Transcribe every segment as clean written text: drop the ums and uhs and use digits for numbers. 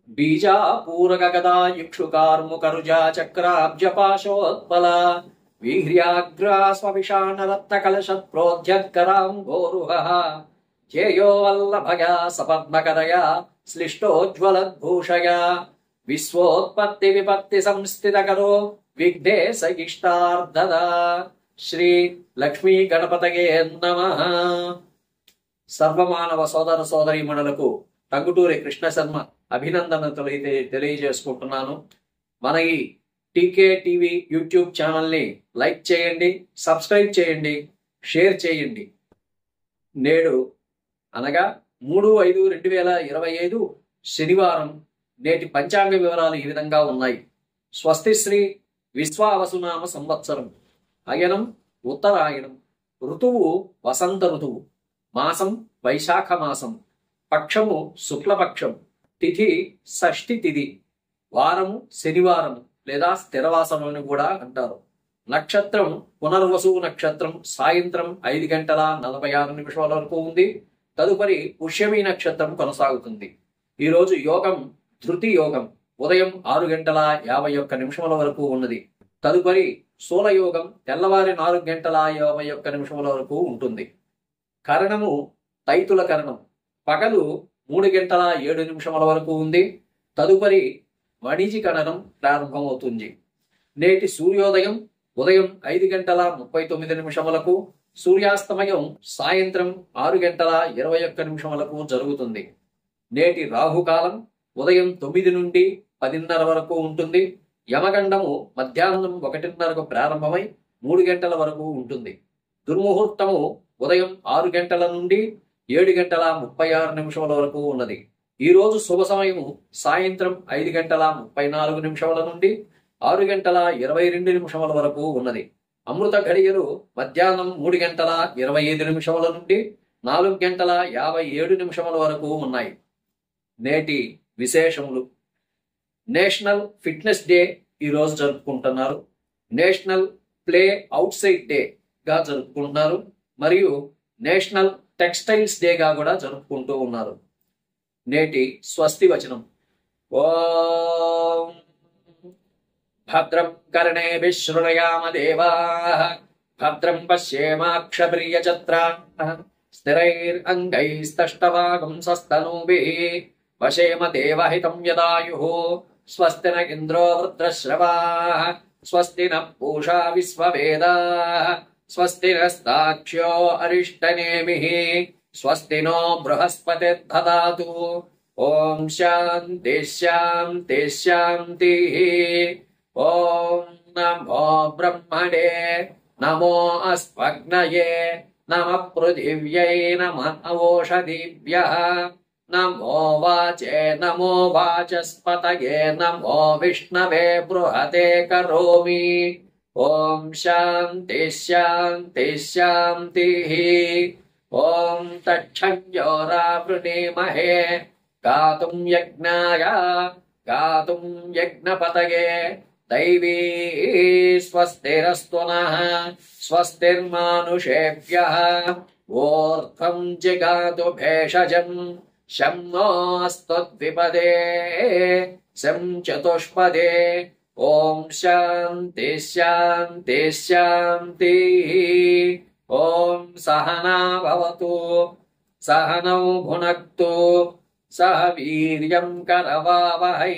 बीजापूरक गदा इक्षुकार्मुकरुजा चक्राब्जपाशोत्पला वीर्याग्रा स्वविषाणरत्नकलशत्प्रोद्यत्कराम्भोरुहः ध्येयो वल्लभया सपद्मकरया श्लिष्टोज्ज्वलद्भूषया विश्वोत्पत्ति विपत्ति संस्थितकरो विघ्नेशइष्टार्धदा श्री लक्ष्मी गणपतये नमः। సర్వమానవ సోదర సోదరీమణులకు టంగుటూరి కృష్ణ శర్మ అభినందనలు తెలియజేసుకుంటున్నాను. మన ఈ టీకే టీవీ యూట్యూబ్ ఛానల్ని లైక్ చేయండి, సబ్స్క్రైబ్ చేయండి, షేర్ చేయండి. నేడు అనగా 3/5/2025 శనివారం నేటి పంచాంగ వివరాలు ఈ విధంగా ఉన్నాయి. స్వస్తి శ్రీ విశ్వావసునామ సంవత్సరం, అయనం ఉత్తరాయణం, ఋతువు వసంత ఋతువు, మాసం వైశాఖ మాసం, పక్షము శుక్లపక్షం, తిథి షష్ఠి తిథి, వారము శనివారం లేదా స్థిరవాసం అని కూడా అంటారు. నక్షత్రం పునర్వసు నక్షత్రం సాయంత్రం 5:46 వరకు ఉంది. తదుపరి పుష్యమి నక్షత్రం కొనసాగుతుంది. ఈరోజు యోగం ధృతి యోగం ఉదయం 6:51 వరకు ఉన్నది. తదుపరి శూలయోగం తెల్లవారి 4:51 వరకు ఉంటుంది. కరణము తైతుల కరణం పగలు 3:07 వరకు ఉంది. తదుపరి వణిజి కరణం ప్రారంభమవుతుంది. నేటి సూర్యోదయం ఉదయం 5:39 సూర్యాస్తమయం సాయంత్రం 6:21 జరుగుతుంది. నేటి రాహుకాలం ఉదయం 9 నుండి 10:30 వరకు ఉంటుంది. యమగండము మధ్యాహ్నం 1:30 ప్రారంభమై 3 గంటల వరకు ఉంటుంది. దుర్ముహూర్తము ఉదయం 6 గంటల నుండి 7:36 వరకు ఉన్నది. ఈ రోజు శుభ సమయము సాయంత్రం 5:34 నుండి 6:22 వరకు ఉన్నది. అమృత ఘడియలు మధ్యాహ్నం 3:25 నుండి 4:57 వరకు ఉన్నాయి. నేటి విశేషములు: నేషనల్ ఫిట్నెస్ డే ఈ రోజు జరుపుకుంటున్నారు. National play out side day గా జరుపుకుంటున్నారు. మరియు నేషనల్ టెక్స్టైల్స్ డేగా కూడా జరుపుకుంటూ ఉన్నారు. నేటి స్వస్తి వచనం: ఓం భద్రం కర్ణేభిః శృణుయామ దేవాః భద్రం పశ్యేమాక్షప్రియచత్రాః స్థిరైరంగైస్తష్టవాగుంసస్తనూభిః వశేమ దేవహితం యదాయుః స్వస్తి న ఇంద్రో వృత్రశ్రవాः స్వస్తి న పూషా విశ్వవేదాः స్వస్తి నస్తాక్ష్యో అరిష్టనేమిః స్వస్తి నో బృహస్పతిర్దదాతు. ఓం శాంతి శాంతి శాంతి. ఓం నమో బ్రహ్మణే నమో అస్మగ్నయే నమః పృథివ్యై నమః ఓషధీభ్యః నమో వాచే నమో వాచస్పతయే నమో విష్ణవే బృహతే కరోమి. ఓం శాంతి శాంతి శాంతి. ఓం తచ్చంయోరావృణీమహే గాతుం యజ్ఞాయ గాతుం యజ్ఞపతయే దైవీ స్వస్తిరస్తు నః స్వస్తిర్మానుషేభ్యః ఓర్ధ్వం జిగాతు భేషజం శం నోऽस्तु ద్విపదే శం చతుష్పదే. ఓం శాంతి శాంతి శాంతి. ఓం సహనా భవతు సహనౌ భునక్తు సహ వీర్యం కరవావహై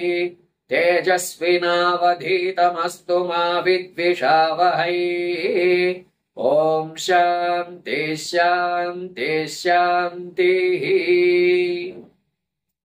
తేజస్వినావధీతమస్తు మా విద్విషావహై. ఓం శాంతి శాంతి శాంతి.